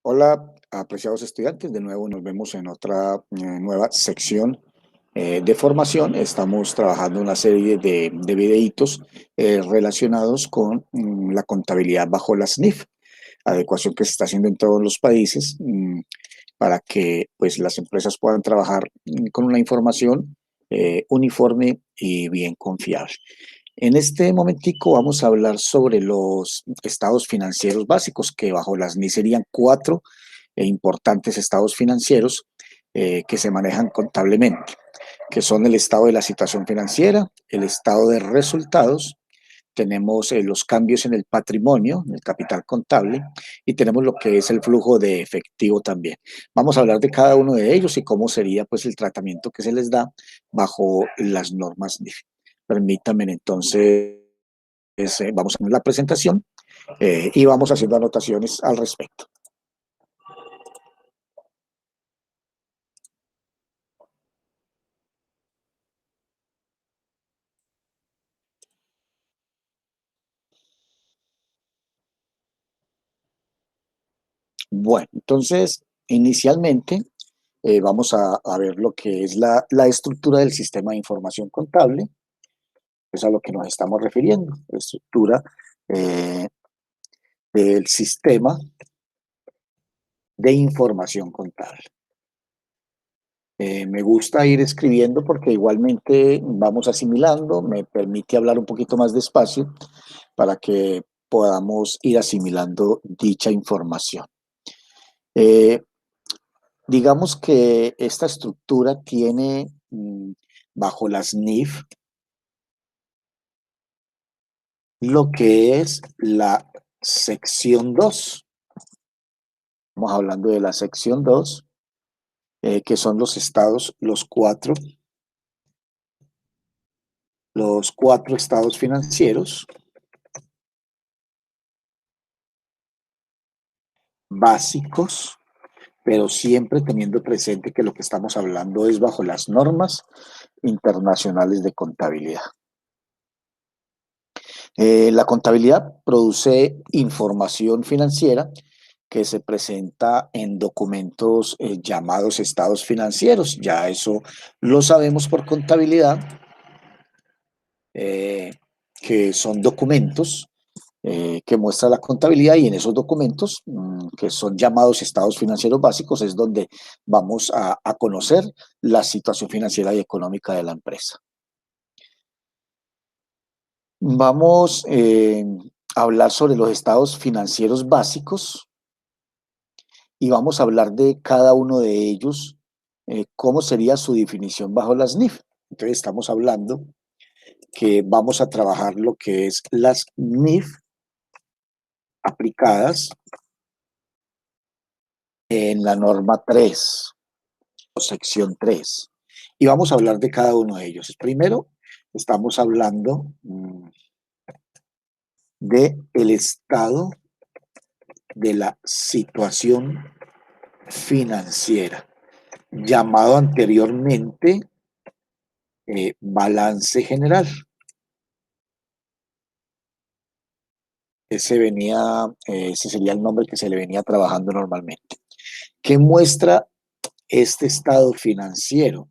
Hola, apreciados estudiantes. De nuevo nos vemos en otra nueva sección de formación. Estamos trabajando una serie de videitos relacionados con la contabilidad bajo la SNIF, adecuación que se está haciendo en todos los países para que pues, las empresas puedan trabajar con una información uniforme y bien confiable. En este momentico vamos a hablar sobre los estados financieros básicos, que bajo las NI serían cuatro importantes estados financieros que se manejan contablemente, que son el estado de la situación financiera, el estado de resultados, tenemos los cambios en el patrimonio, en el capital contable, y tenemos lo que es el flujo de efectivo también. Vamos a hablar de cada uno de ellos y cómo sería pues el tratamiento que se les da bajo las normas NIF. Permítanme entonces, vamos a ver la presentación y vamos haciendo anotaciones al respecto. Bueno, entonces, inicialmente vamos a ver lo que es la estructura del sistema de información contable, es a lo que nos estamos refiriendo, la estructura eh, del sistema de información contable. Me gusta ir escribiendo porque igualmente vamos asimilando, me permite hablar un poquito más despacio para que podamos ir asimilando dicha información. Eh, digamos que esta estructura tiene bajo las NIF lo que es la sección 2. Estamos hablando de la sección 2, que son los estados, los cuatro estados financieros básicos, pero siempre teniendo presente que lo que estamos hablando es bajo las normas internacionales de contabilidad. La contabilidad produce información financiera que se presenta en documentos llamados estados financieros. Ya eso lo sabemos por contabilidad, que son documentos que muestra la contabilidad, y en esos documentos, que son llamados estados financieros básicos, es donde vamos a conocer la situación financiera y económica de la empresa. Vamos a hablar sobre los estados financieros básicos y vamos a hablar de cada uno de ellos, cómo sería su definición bajo las NIF. Entonces estamos hablando que vamos a trabajar lo que es las NIF aplicadas en la norma 3 o sección 3. Y vamos a hablar de cada uno de ellos. Primero, estamos hablando de el estado de la situación financiera, llamado anteriormente balance general. Ese sería el nombre que se le venía trabajando normalmente. ¿Qué muestra este estado financiero?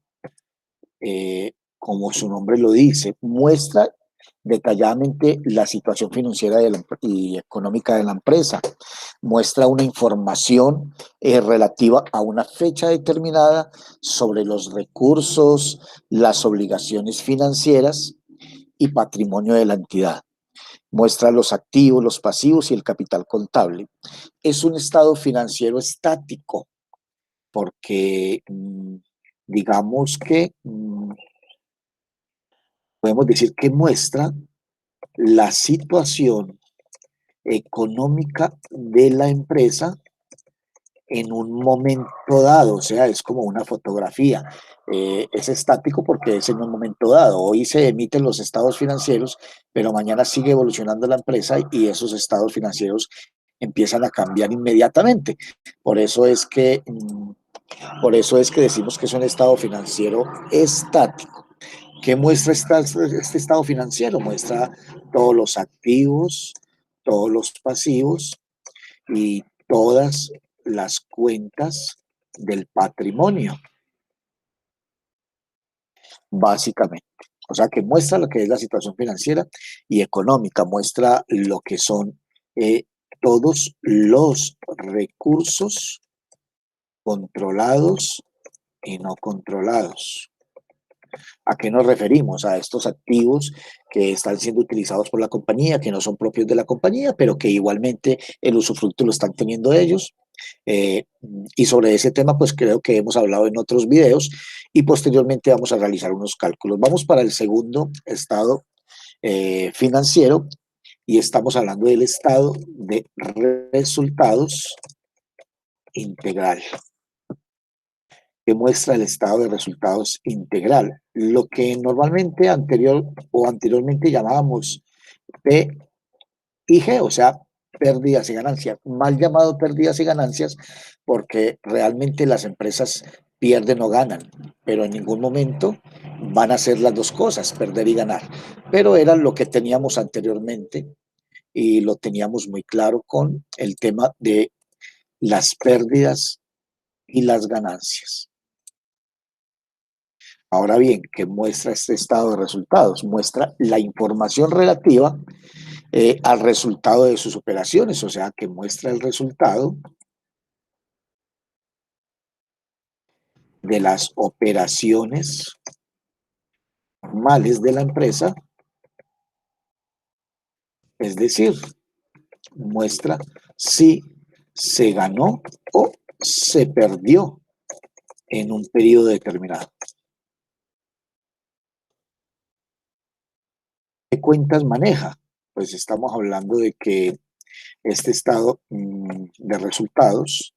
Como su nombre lo dice, muestra detalladamente la situación financiera y económica de la empresa. Muestra una información relativa a una fecha determinada sobre los recursos, las obligaciones financieras y patrimonio de la entidad. Muestra los activos, los pasivos y el capital contable. Es un estado financiero estático porque digamos que podemos decir que muestra la situación económica de la empresa en un momento dado, o sea, es como una fotografía. Es estático porque es en un momento dado. Hoy se emiten los estados financieros, pero mañana sigue evolucionando la empresa y esos estados financieros empiezan a cambiar inmediatamente. Por eso es que, por eso es que decimos que es un estado financiero estático. ¿Qué muestra este estado financiero? Muestra todos los activos, todos los pasivos y todas las cuentas del patrimonio, básicamente. O sea, que muestra lo que es la situación financiera y económica, muestra lo que son eh, todos los recursos controlados y no controlados. ¿A qué nos referimos? A estos activos que están siendo utilizados por la compañía, que no son propios de la compañía, pero que igualmente el usufructo lo están teniendo ellos. Eh, y sobre ese tema, pues creo que hemos hablado en otros videos y posteriormente vamos a realizar unos cálculos. Vamos para el segundo estado financiero y estamos hablando del estado de resultados integral, que muestra el estado de resultados integral, lo que normalmente anteriormente llamábamos P y G, o sea, pérdidas y ganancias, mal llamado pérdidas y ganancias, porque realmente las empresas pierden o ganan, pero en ningún momento van a ser las dos cosas, perder y ganar. Pero era lo que teníamos anteriormente y lo teníamos muy claro con el tema de las pérdidas y las ganancias. Ahora bien, ¿qué muestra este estado de resultados? Muestra la información relativa al resultado de sus operaciones, o sea, que muestra el resultado de las operaciones normales de la empresa, es decir, muestra si se ganó o se perdió en un periodo determinado. ¿Qué cuentas maneja? Pues estamos hablando de que este estado de resultados,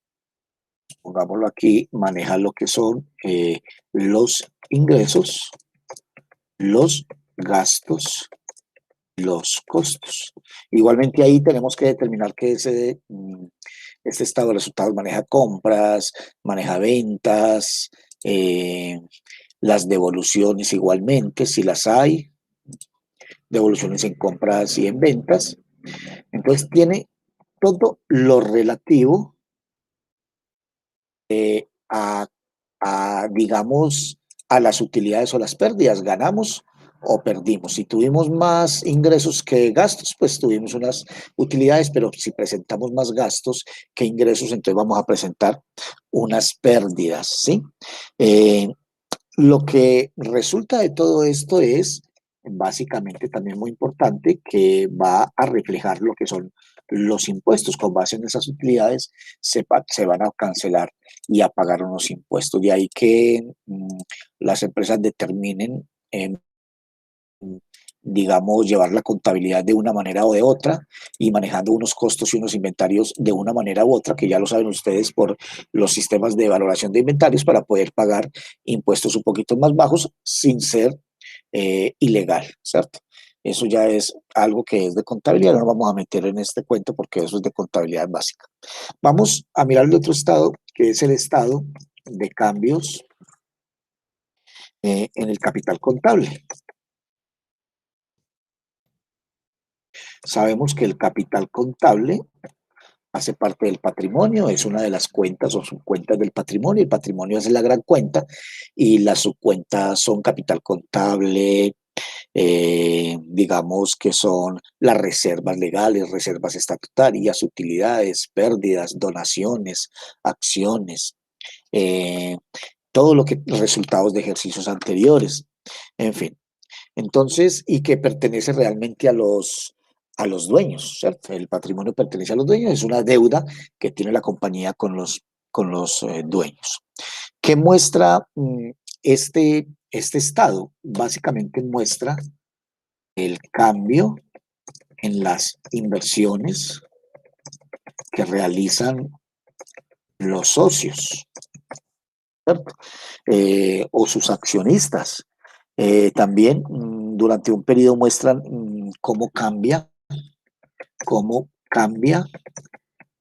pongámoslo aquí, maneja lo que son los ingresos, los gastos, los costos. Igualmente ahí tenemos que determinar que este estado de resultados maneja compras, maneja ventas, las devoluciones igualmente, si las hay, devoluciones en compras y en ventas. Entonces tiene todo lo relativo a, digamos, a las utilidades o las pérdidas. Ganamos o perdimos. Si tuvimos más ingresos que gastos, pues tuvimos unas utilidades, pero si presentamos más gastos que ingresos, entonces vamos a presentar unas pérdidas, ¿sí? Eh, lo que resulta de todo esto es básicamente también muy importante que va a reflejar lo que son los impuestos. Con base en esas utilidades se van a cancelar y a pagar unos impuestos. De ahí que las empresas determinen, digamos, llevar la contabilidad de una manera o de otra y manejando unos costos y unos inventarios de una manera u otra, que ya lo saben ustedes por los sistemas de valoración de inventarios para poder pagar impuestos un poquito más bajos sin ser ilegal, ¿cierto? Eso ya es algo que es de contabilidad, no nos vamos a meter en este cuento porque eso es de contabilidad básica. Vamos a mirar el otro estado, que es el estado de cambios en el capital contable. Sabemos que el capital contable hace parte del patrimonio, es una de las cuentas o subcuentas del patrimonio. El patrimonio es la gran cuenta y las subcuentas son capital contable, digamos que son las reservas legales, reservas estatutarias, utilidades, pérdidas, donaciones, acciones, eh, todo lo que resultados de ejercicios anteriores, en fin. Entonces, y que pertenece realmente a los dueños, ¿cierto? El patrimonio pertenece a los dueños, es una deuda que tiene la compañía con los dueños. ¿Qué muestra este estado? Básicamente muestra el cambio en las inversiones que realizan los socios, ¿cierto? O sus accionistas. También durante un periodo muestran cómo cambia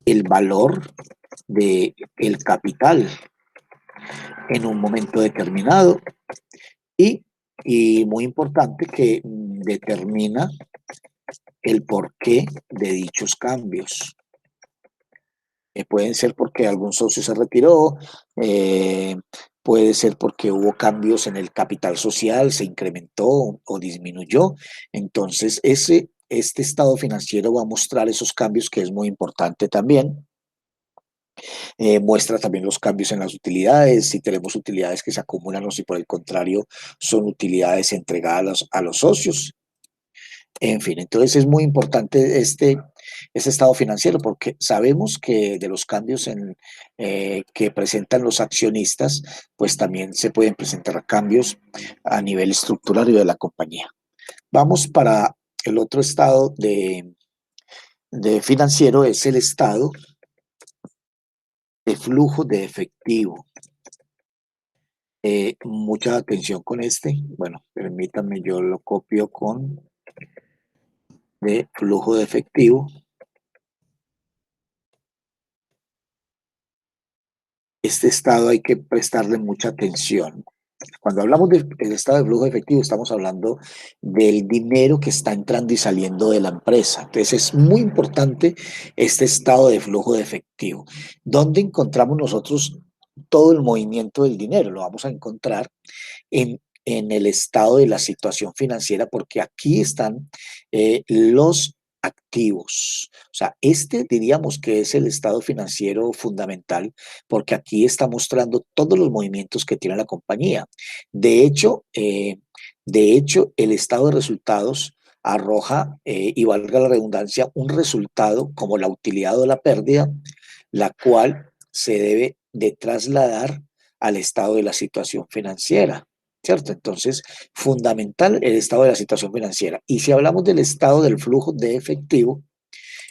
el valor del capital en un momento determinado y, y muy importante que determina el porqué de dichos cambios. Pueden ser porque algún socio se retiró, eh, puede ser porque hubo cambios en el capital social, se incrementó o disminuyó. Entonces, este estado financiero va a mostrar esos cambios que es muy importante también. Muestra también los cambios en las utilidades, si tenemos utilidades que se acumulan o si por el contrario son utilidades entregadas a los socios. En fin, entonces es muy importante este estado financiero porque sabemos que de los cambios que presentan los accionistas, pues también se pueden presentar cambios a nivel estructurario de la compañía. Vamos para el otro estado de financiero, es el estado de flujo de efectivo. Mucha atención con este. Bueno, permítanme, yo lo copio con de flujo de efectivo. Este estado hay que prestarle mucha atención. Cuando hablamos del estado de flujo de efectivo, estamos hablando del dinero que está entrando y saliendo de la empresa. Entonces es muy importante este estado de flujo de efectivo. ¿Dónde encontramos nosotros todo el movimiento del dinero? Lo vamos a encontrar en el estado de la situación financiera, porque aquí están los activos. O sea, este diríamos que es el estado financiero fundamental, porque aquí está mostrando todos los movimientos que tiene la compañía. De hecho, eh, de hecho, el estado de resultados arroja, y valga la redundancia, un resultado como la utilidad o la pérdida, la cual se debe de trasladar al estado de la situación financiera. ¿Cierto? Entonces, fundamental el estado de la situación financiera. Y si hablamos del estado del flujo de efectivo,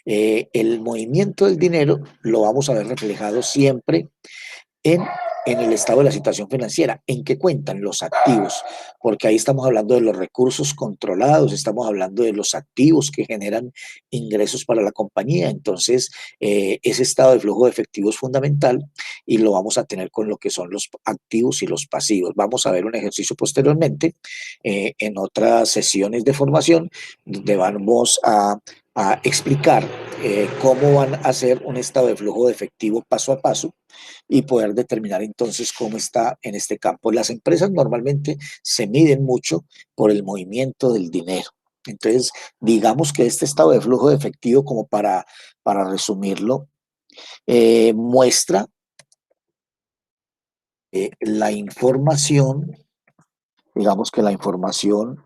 el movimiento del dinero lo vamos a ver reflejado siempre en, en el estado de la situación financiera, en qué cuentan los activos, porque ahí estamos hablando de los recursos controlados, estamos hablando de los activos que generan ingresos para la compañía. Entonces, ese estado de flujo de efectivo es fundamental y lo vamos a tener con lo que son los activos y los pasivos. Vamos a ver un ejercicio posteriormente en otras sesiones de formación donde vamos a explicar cómo van a hacer un estado de flujo de efectivo paso a paso y poder determinar entonces cómo está en este campo. Las empresas normalmente se miden mucho por el movimiento del dinero. Entonces, digamos que este estado de flujo de efectivo, como para resumirlo, muestra la información, digamos que la información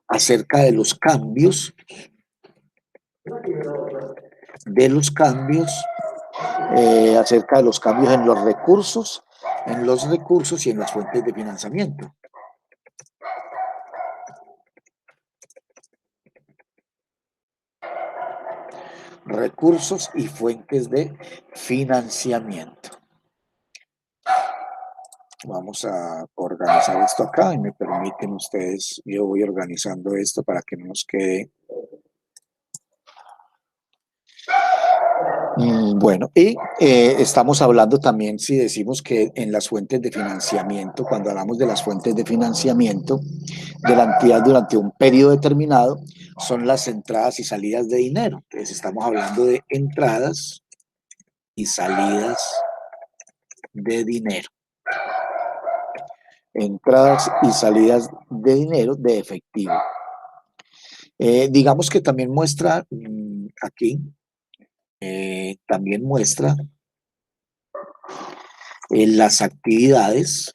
acerca de los cambios, acerca de los cambios en los recursos y en las fuentes de financiamiento. Recursos y fuentes de financiamiento. Vamos a organizar esto acá y me permiten ustedes, yo voy organizando esto para que no nos quede. Bueno, y estamos hablando también, si decimos que en las fuentes de financiamiento, cuando hablamos de las fuentes de financiamiento de la entidad durante un periodo determinado, son las entradas y salidas de dinero. Entonces estamos hablando de entradas y salidas de dinero. Entradas y salidas de dinero de efectivo. Digamos que también muestra aquí, también muestra las actividades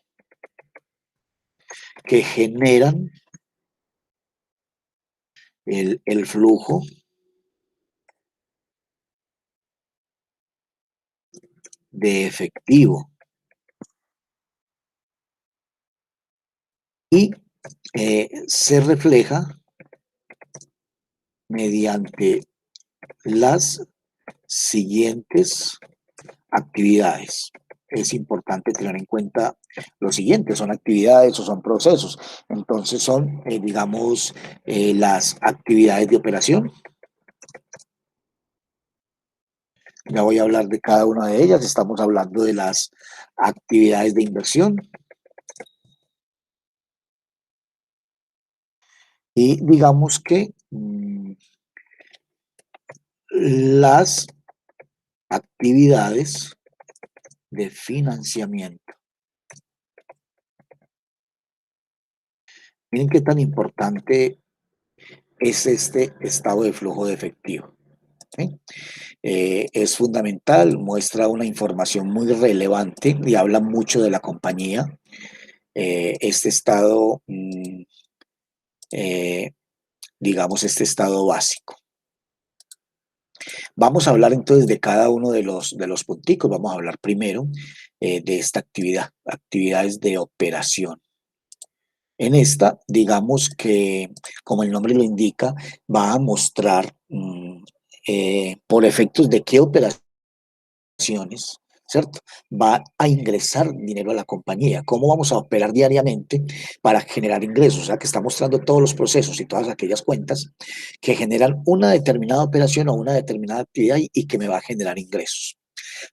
que generan el flujo de efectivo y se refleja mediante las siguientes actividades. Es importante tener en cuenta lo siguiente, son actividades o son procesos. Entonces son, digamos, las actividades de operación. Ya voy a hablar de cada una de ellas. Estamos hablando de las actividades de inversión. Y digamos que las actividades de financiamiento. Miren qué tan importante es este estado de flujo de efectivo. ¿Sí? Es fundamental, muestra una información muy relevante y habla mucho de la compañía. Este estado, eh, digamos, este estado básico. Vamos a hablar entonces de cada uno de los punticos. Vamos a hablar primero de esta actividad, actividades de operación. En esta, digamos que, como el nombre lo indica, va a mostrar por efectos de qué operaciones, ¿cierto? Va a ingresar dinero a la compañía. ¿Cómo vamos a operar diariamente para generar ingresos? O sea, que está mostrando todos los procesos y todas aquellas cuentas que generan una determinada operación o una determinada actividad y que me va a generar ingresos.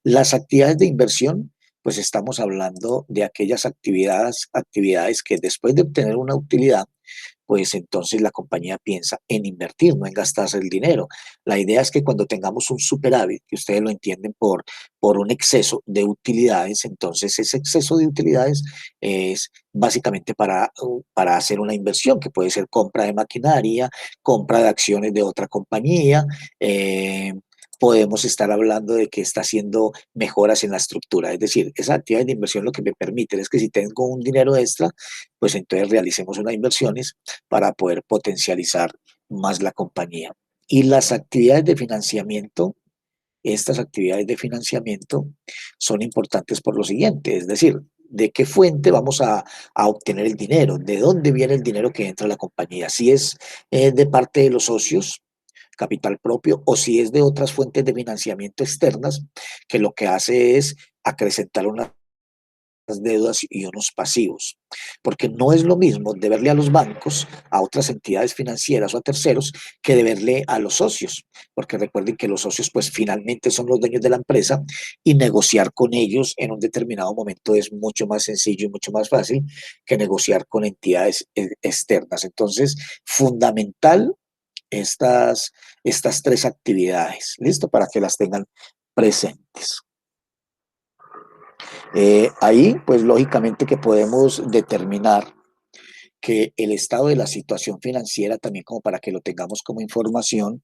Las actividades de inversión, pues estamos hablando de aquellas actividades que después de obtener una utilidad, pues entonces la compañía piensa en invertir, no en gastarse el dinero. La idea es que cuando tengamos un superávit, que ustedes lo entienden por un exceso de utilidades, entonces ese exceso de utilidades es básicamente para hacer una inversión, que puede ser compra de maquinaria, compra de acciones de otra compañía. Podemos estar hablando de que está haciendo mejoras en la estructura. Es decir, esa actividad de inversión lo que me permite es que si tengo un dinero extra, pues entonces realicemos unas inversiones para poder potencializar más la compañía. Y las actividades de financiamiento, estas actividades de financiamiento son importantes por lo siguiente, es decir, ¿de qué fuente vamos a obtener el dinero? ¿De dónde viene el dinero que entra a la compañía? Si es de parte de los socios, capital propio, o si es de otras fuentes de financiamiento externas, que lo que hace es acrecentar una deudas y unos pasivos, porque no es lo mismo deberle a los bancos, a otras entidades financieras o a terceros, que deberle a los socios, porque recuerden que los socios pues finalmente son los dueños de la empresa y negociar con ellos en un determinado momento es mucho más sencillo y mucho más fácil que negociar con entidades externas. Entonces, fundamental estas tres actividades, ¿listo? Para que las tengan presentes. Ahí, pues lógicamente que podemos determinar que el estado de la situación financiera, también como para que lo tengamos como información,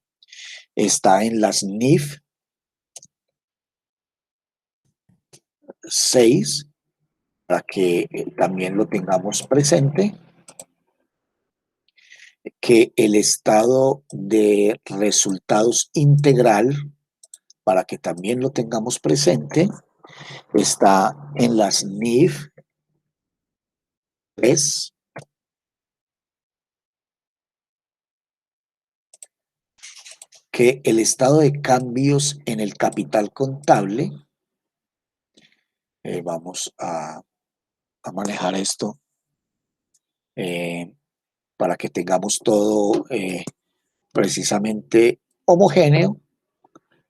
está en las NIF 6, para que también lo tengamos presente, que el estado de resultados integral, para que también lo tengamos presente, está en las NIF 3, que el estado de cambios en el capital contable, vamos a manejar esto eh, para que tengamos todo precisamente homogéneo,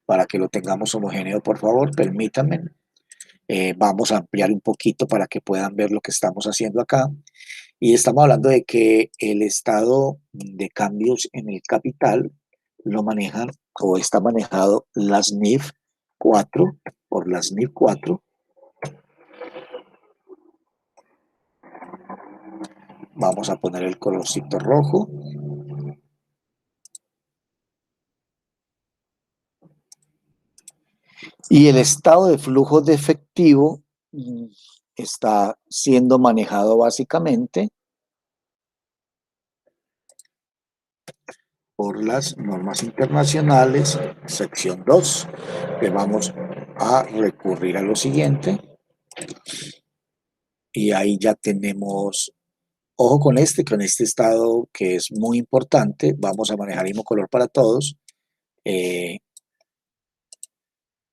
para que lo tengamos homogéneo, por favor, permítanme. Vamos a ampliar un poquito para que puedan ver lo que estamos haciendo acá. Y estamos hablando de que el estado de cambios en el capital lo manejan o está manejado las NIF 4 por las NIF 4. Vamos a poner el colorcito rojo. Y el estado de flujo de efectivo está siendo manejado básicamente por las normas internacionales, sección 2, que vamos a recurrir a lo siguiente. Y ahí ya tenemos, ojo con este estado que es muy importante, vamos a manejar el mismo color para todos.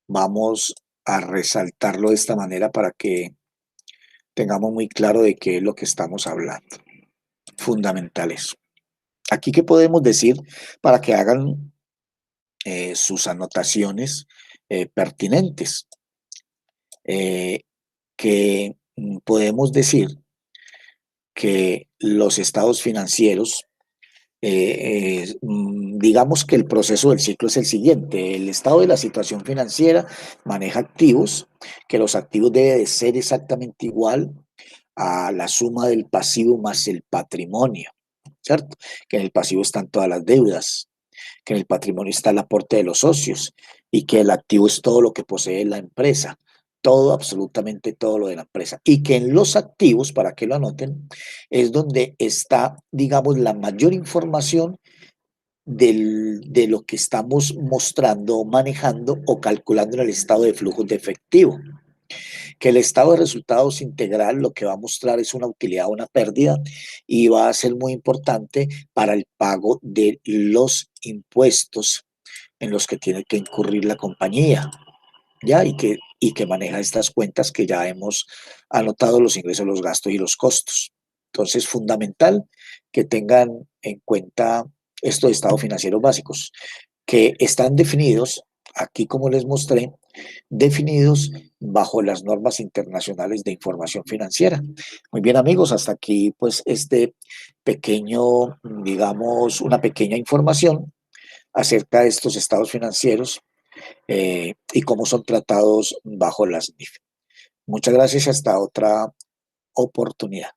Vamos a resaltarlo de esta manera para que tengamos muy claro de qué es lo que estamos hablando. Fundamentales. Aquí, ¿qué podemos decir para que hagan sus anotaciones pertinentes? Que podemos decir que los estados financieros Digamos que el proceso del ciclo es el siguiente. El estado de la situación financiera maneja activos, que los activos deben de ser exactamente igual a la suma del pasivo más el patrimonio, ¿cierto? Que en el pasivo están todas las deudas, que en el patrimonio está el aporte de los socios y que el activo es todo lo que posee la empresa, todo, absolutamente todo lo de la empresa. Y que en los activos, para que lo anoten, es donde está, digamos, la mayor información de lo que estamos mostrando, manejando o calculando en el estado de flujos de efectivo. Que el estado de resultados integral lo que va a mostrar es una utilidad o una pérdida y va a ser muy importante para el pago de los impuestos en los que tiene que incurrir la compañía, ¿ya? Y que maneja estas cuentas que ya hemos anotado, los ingresos, los gastos y los costos. Entonces, fundamental que tengan en cuenta estos estados financieros básicos, que están definidos, aquí como les mostré, definidos bajo las normas internacionales de información financiera. Muy bien, amigos, hasta aquí pues este pequeño, digamos, una pequeña información acerca de estos estados financieros y cómo son tratados bajo las NIF. Muchas gracias y hasta otra oportunidad.